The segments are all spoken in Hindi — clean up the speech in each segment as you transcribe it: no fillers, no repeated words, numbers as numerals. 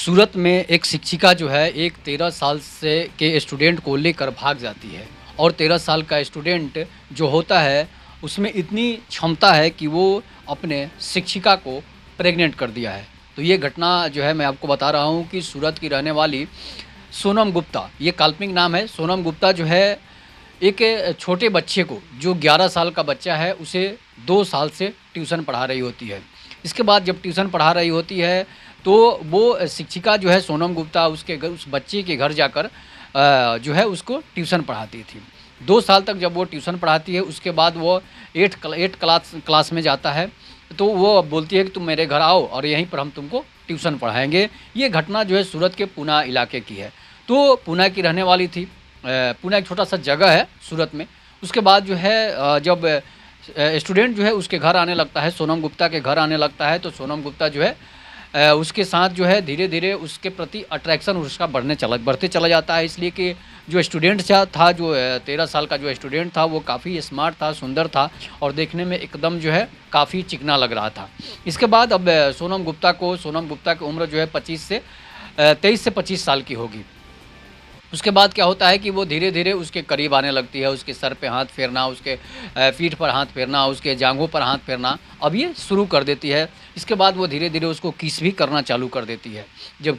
सूरत में एक शिक्षिका जो है एक 13 साल से के स्टूडेंट को लेकर भाग जाती है और 13 साल का स्टूडेंट जो होता है उसमें इतनी क्षमता है कि वो अपने शिक्षिका को प्रेग्नेंट कर दिया है। तो ये घटना जो है मैं आपको बता रहा हूँ कि सूरत की रहने वाली सोनम गुप्ता, ये काल्पनिक नाम है। सोनम गुप्ता जो है एक छोटे बच्चे को, जो 11 साल का बच्चा है, उसे 2 साल से ट्यूशन पढ़ा रही होती है। इसके बाद जब ट्यूशन पढ़ा रही होती है तो वो शिक्षिका जो है सोनम गुप्ता उस बच्चे के घर जाकर जो है उसको ट्यूशन पढ़ाती थी। 2 साल तक जब वो ट्यूशन पढ़ाती है, उसके बाद वो 8 क्लास में जाता है, तो वो बोलती है कि तुम मेरे घर आओ और यहीं पर हम तुमको ट्यूशन पढ़ाएँगे। ये घटना जो है सूरत के पूना इलाके की है। तो पूना की रहने वाली थी। पूना एक छोटा-सा जगह है सूरत में। उसके बाद जो है जब स्टूडेंट जो है उसके घर आने लगता है, सोनम गुप्ता के घर आने लगता है, तो सोनम गुप्ता जो है उसके साथ जो है धीरे-धीरे उसके प्रति अट्रैक्शन उसका बढ़ते चला जाता है, इसलिए कि जो स्टूडेंट था जो 13 साल का जो स्टूडेंट था वो काफ़ी स्मार्ट था, सुंदर था और देखने में एकदम जो है काफ़ी चिकना लग रहा था। इसके बाद अब सोनम गुप्ता की उम्र जो है 23 से 25 साल की होगी। उसके बाद क्या होता है कि वो धीरे-धीरे उसके करीब आने लगती है, उसके सर पे हाथ फेरना, उसके पीठ पर हाथ फेरना, उसके जाँघों पर हाथ फेरना, अब ये शुरू कर देती है। इसके बाद वो धीरे-धीरे उसको किस भी करना चालू कर देती है। जब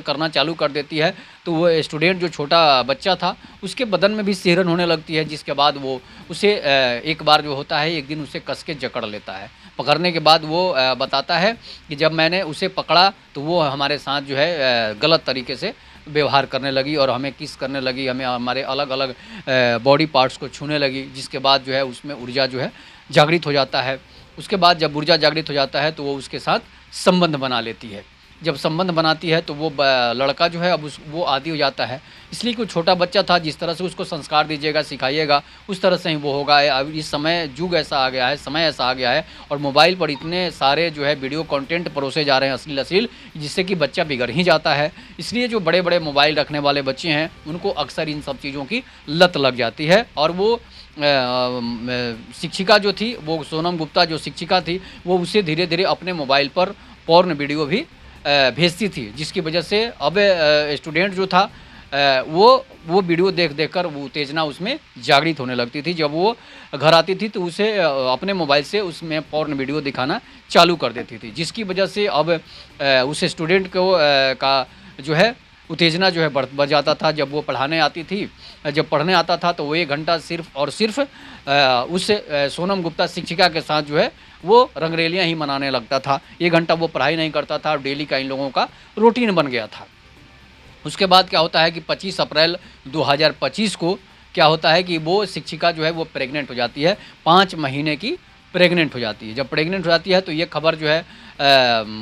करना चालू कर देती है, तो वो स्टूडेंट जो छोटा बच्चा था, उसके बदन में भी सिहरन होने लगती है, जिसके बाद वो उसे एक बार जो होता है, एक दिन उसे कस के जकड़ लेता है। पकड़ने के बाद वो बताता है कि जब मैंने उसे पकड़ा, तो वो हमारे साथ जो है गलत तरीके से व्यवहार करने लगी और हमें किस करने लगी, हमें हमारे अलग-अलग बॉडी पार्ट्स को छूने लगी, जिसके बाद जो है उसमें ऊर्जा जो है जागृत हो जाता है। उसके बाद जब ऊर्जा जागृत हो जाता है तो वो उसके साथ संबंध बना लेती है। जब संबंध बनाती है तो वो लड़का जो है अब वो आदी हो जाता है। इसलिए कि वो छोटा बच्चा था, जिस तरह से उसको संस्कार दीजिएगा, सिखाइएगा, उस तरह से ही वो होगा। अब इस समय युग ऐसा आ गया है, समय ऐसा आ गया है और मोबाइल पर इतने सारे जो है वीडियो कंटेंट परोसे जा रहे हैं अश्लील, जिससे कि बच्चा बिगड़ ही जाता है। इसलिए जो बड़े-बड़े मोबाइल रखने वाले बच्चे हैं, उनको अक्सर इन सब चीज़ों की लत लग जाती है और वो शिक्षिका जो थी, वो सोनम गुप्ता जो शिक्षिका थी, वो उसे धीरे-धीरे अपने मोबाइल पर पॉर्न वीडियो भी भेजती थी, जिसकी वजह से अब स्टूडेंट जो था वो वीडियो देख कर वो उत्तेजना उसमें जागृत होने लगती थी। जब वो घर आती थी तो उसे अपने मोबाइल से उसमें पॉर्न वीडियो दिखाना चालू कर देती थी, जिसकी वजह से अब उस स्टूडेंट को का जो है उत्तेजना जो है बढ़ जाता था। जब वो जब पढ़ने आता था तो वो 1 घंटा सिर्फ़ और सिर्फ़ उस सोनम गुप्ता शिक्षिका के साथ जो है वो रंगरेलियाँ ही मनाने लगता था। 1 घंटा वो पढ़ाई नहीं करता था और डेली का इन लोगों का रूटीन बन गया था। उसके बाद क्या होता है कि 25 अप्रैल 2025 को क्या होता है कि वो शिक्षिका जो है वो प्रेग्नेंट हो जाती है, 5 महीने की प्रेग्नेंट हो जाती है। जब प्रेग्नेंट हो जाती है तो ये खबर जो है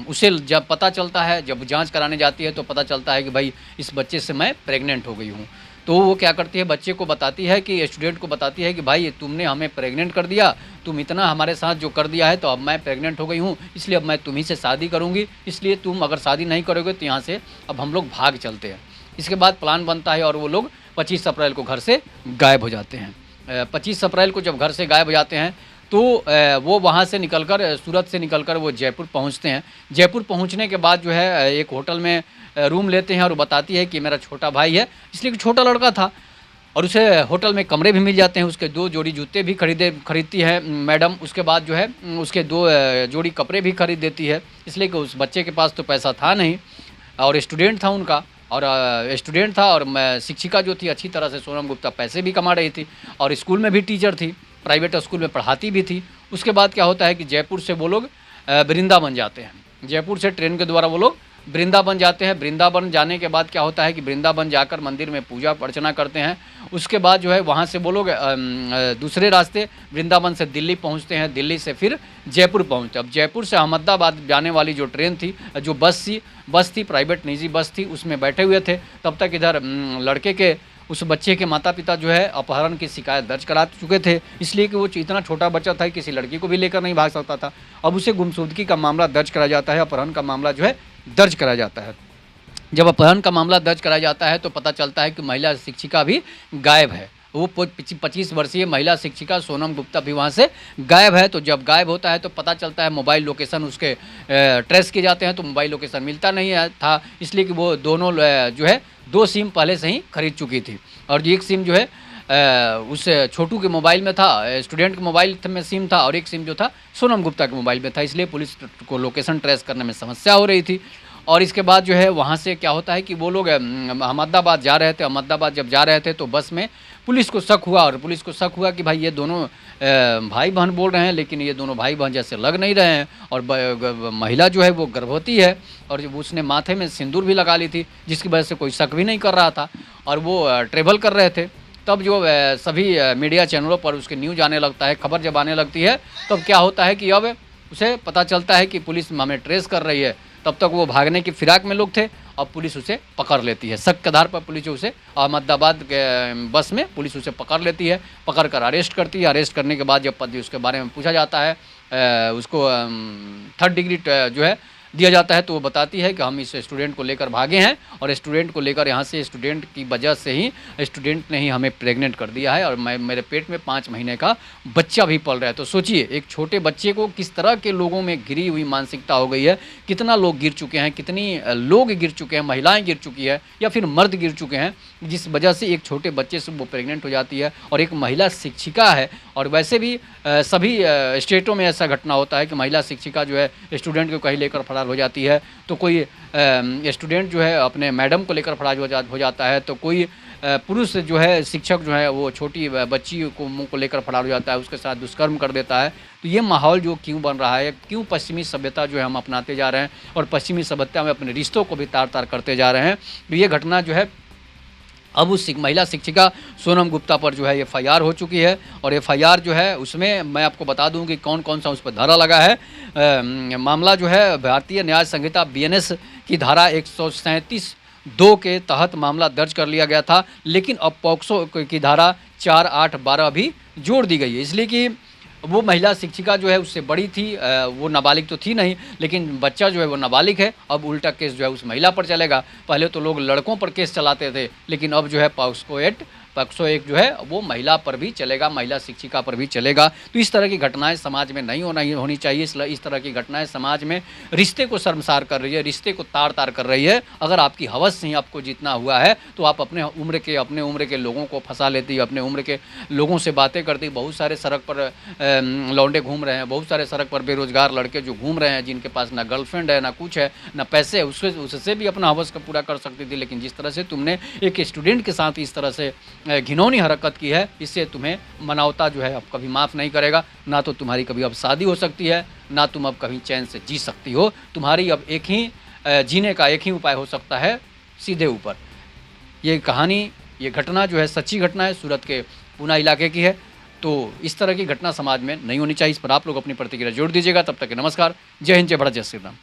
उसे जब पता चलता है, जब जाँच कराने जाती है तो पता चलता है कि भाई इस बच्चे से मैं प्रेग्नेंट हो गई हूँ। तो वो क्या करती है, बच्चे को बताती है कि स्टूडेंट को बताती है कि भाई तुमने हमें प्रेग्नेंट कर दिया, तुम इतना हमारे साथ जो कर दिया है तो अब मैं प्रेग्नेंट हो गई हूँ, इसलिए अब मैं तुम्हीं से शादी करूँगी, इसलिए तुम अगर शादी नहीं करोगे तो यहाँ से अब हम लोग भाग चलते हैं। इसके बाद प्लान बनता है और वो लोग 25 अप्रैल को घर से गायब हो जाते हैं। 25 अप्रैल को जब घर से गायब हो जाते हैं तो वो वहाँ से निकलकर सूरत से निकलकर वो जयपुर पहुँचते हैं। जयपुर पहुँचने के बाद जो है एक होटल में रूम लेते हैं और वो बताती है कि मेरा छोटा भाई है, इसलिए कि छोटा लड़का था और उसे होटल में कमरे भी मिल जाते हैं। उसके 2 जोड़ी जूते भी खरीदती है मैडम। उसके बाद जो है उसके 2 जोड़ी कपड़े भी खरीद देती है, इसलिए कि उस बच्चे के पास तो पैसा था नहीं और स्टूडेंट था उनका और शिक्षिका जो थी अच्छी तरह से सोनम गुप्ता पैसे भी कमा रही थी और स्कूल में भी टीचर थी, प्राइवेट स्कूल में पढ़ाती भी थी। उसके बाद क्या होता है कि जयपुर से वो लोग वृंदावन जाते हैं। जयपुर से ट्रेन के द्वारा वो लोग वृंदावन जाते हैं। वृंदावन जाने के बाद क्या होता है कि वृंदावन जाकर मंदिर में पूजा अर्चना करते हैं। उसके बाद जो है वहाँ से वो लोग दूसरे रास्ते वृंदावन से दिल्ली पहुँचते हैं, दिल्ली से फिर जयपुर पहुँचते हैं। अब जयपुर से अहमदाबाद जाने वाली जो ट्रेन थी, जो बस थी प्राइवेट निजी बस थी, उसमें बैठे हुए थे। तब तक इधर लड़के के उस बच्चे के माता-पिता जो है अपहरण की शिकायत दर्ज करा चुके थे, इसलिए कि वो इतना छोटा बच्चा था, किसी लड़की को भी लेकर नहीं भाग सकता था। अब उसे गुमशुदगी का मामला दर्ज कराया जाता है, अपहरण का मामला जो है दर्ज कराया जाता है। जब अपहरण का मामला दर्ज कराया जाता है तो पता चलता है कि महिला शिक्षिका भी गायब है वो 25 वर्षीय महिला शिक्षिका सोनम गुप्ता भी वहाँ से गायब है। तो जब गायब होता है तो पता चलता है, मोबाइल लोकेशन उसके ट्रेस किए जाते हैं तो मोबाइल लोकेशन मिलता नहीं है था, इसलिए कि वो दोनों जो है 2 सिम पहले से ही खरीद चुकी थी। और एक सिम जो है उस छोटू के मोबाइल में था, स्टूडेंट के मोबाइल में सिम था, और एक सिम जो था सोनम गुप्ता के मोबाइल में था, इसलिए पुलिस को लोकेशन ट्रेस करने में समस्या हो रही थी। और इसके बाद जो है वहाँ से क्या होता है कि वो लोग अहमदाबाद जा रहे थे। अहमदाबाद जब जा रहे थे तो बस में पुलिस को शक हुआ, और पुलिस को शक हुआ कि भाई ये दोनों भाई बहन बोल रहे हैं, लेकिन ये दोनों भाई बहन जैसे लग नहीं रहे हैं। और महिला जो है वो गर्भवती है, और जब उसने माथे में सिंदूर भी लगा ली थी, जिसकी वजह से कोई शक भी नहीं कर रहा था, और वो ट्रेवल कर रहे थे। तब जो सभी मीडिया चैनलों पर उसकी न्यूज़ आने लगता है, खबर जब आने लगती है, तब क्या होता है कि अब उसे पता चलता है कि पुलिस हमें ट्रेस कर रही है। तब तक वो भागने की फिराक में लोग थे, अब पुलिस उसे पकड़ लेती है। शक के आधार पर पुलिस उसे अहमदाबाद के बस में पुलिस उसे पकड़ लेती है, पकड़ कर अरेस्ट करती है। अरेस्ट करने के बाद जब उसके बारे में पूछा जाता है, उसको 3rd डिग्री जो है दिया जाता है, तो वो बताती है कि हम इस स्टूडेंट को लेकर भागे हैं, और स्टूडेंट को लेकर यहाँ से स्टूडेंट की वजह से ही स्टूडेंट ने ही हमें प्रेग्नेंट कर दिया है, और मेरे पेट में 5 महीने का बच्चा भी पल रहा है। तो सोचिए, एक छोटे बच्चे को किस तरह के लोगों में घिरी हुई मानसिकता हो गई है, कितना लोग गिर चुके हैं, कितनी लोग गिर चुके हैं, महिलाएं गिर चुकी है, या फिर मर्द गिर चुके हैं, जिस वजह से एक छोटे बच्चे से वो प्रेग्नेंट हो जाती है, और एक महिला शिक्षिका है। और वैसे भी सभी स्टेटों में ऐसा घटना होता है कि महिला शिक्षिका जो है स्टूडेंट को कहीं लेकर फरार हो जाती है, तो कोई स्टूडेंट जो है अपने मैडम को लेकर फरार हो जाता है, तो कोई पुरुष जो है शिक्षक जो है वो छोटी बच्ची को मुँह को लेकर फरार हो जाता है, उसके साथ दुष्कर्म कर देता है। तो ये माहौल जो क्यों बन रहा है, क्यों पश्चिमी सभ्यता जो है हम अपनाते जा रहे हैं, और पश्चिमी सभ्यता में अपने रिश्तों को भी तार तार करते जा रहे हैं। तो ये घटना जो है अब उस महिला शिक्षिका सोनम गुप्ता पर जो है FIR हो चुकी है, और FIR जो है उसमें मैं आपको बता दूं कि कौन कौन सा उस पर धारा लगा है। मामला जो है भारतीय न्याय संहिता BNS की धारा 137(2) के तहत मामला दर्ज कर लिया गया था, लेकिन अब पॉक्सो की धारा 4, 8, 12 भी जोड़ दी गई है, इसलिए कि वो महिला शिक्षिका जो है उससे बड़ी थी, वो नाबालिग तो थी नहीं, लेकिन बच्चा जो है वो नाबालिग है। अब उल्टा केस जो है उस महिला पर चलेगा। पहले तो लोग लड़कों पर केस चलाते थे, लेकिन अब जो है पॉक्सो एक्ट जो है वो महिला पर भी चलेगा, महिला शिक्षिका पर भी चलेगा। तो इस तरह की घटनाएं समाज में नहीं होनी चाहिए। इस तरह की घटनाएं समाज में रिश्ते को शर्मसार कर रही है, रिश्ते को तार तार कर रही है। अगर आपकी हवस से ही आपको जीतना हुआ है तो आप अपने उम्र के लोगों को फंसा लेती, अपने उम्र के लोगों से बातें करती। बहुत सारे सड़क पर लौंडे घूम रहे हैं, बहुत सारे सड़क पर बेरोजगार लड़के जो घूम रहे हैं, जिनके पास ना गर्लफ्रेंड है, ना कुछ है, ना पैसे है, उससे भी अपना हवस का पूरा कर सकती थी। लेकिन जिस तरह से तुमने एक स्टूडेंट के साथ इस तरह से घिनौनी हरकत की है, इससे तुम्हें मानवता जो है अब कभी माफ़ नहीं करेगा। ना तो तुम्हारी कभी अब शादी हो सकती है, ना तुम अब कभी चैन से जी सकती हो। तुम्हारी अब एक ही जीने का एक ही उपाय हो सकता है, सीधे ऊपर। ये कहानी, ये घटना जो है सच्ची घटना है, सूरत के पूना इलाके की है। तो इस तरह की घटना समाज में नहीं होनी चाहिए। इस पर आप लोग अपनी प्रतिक्रिया जोड़ दीजिएगा। तब तक के नमस्कार, जय हिंद, जय भारत, जय श्री राम।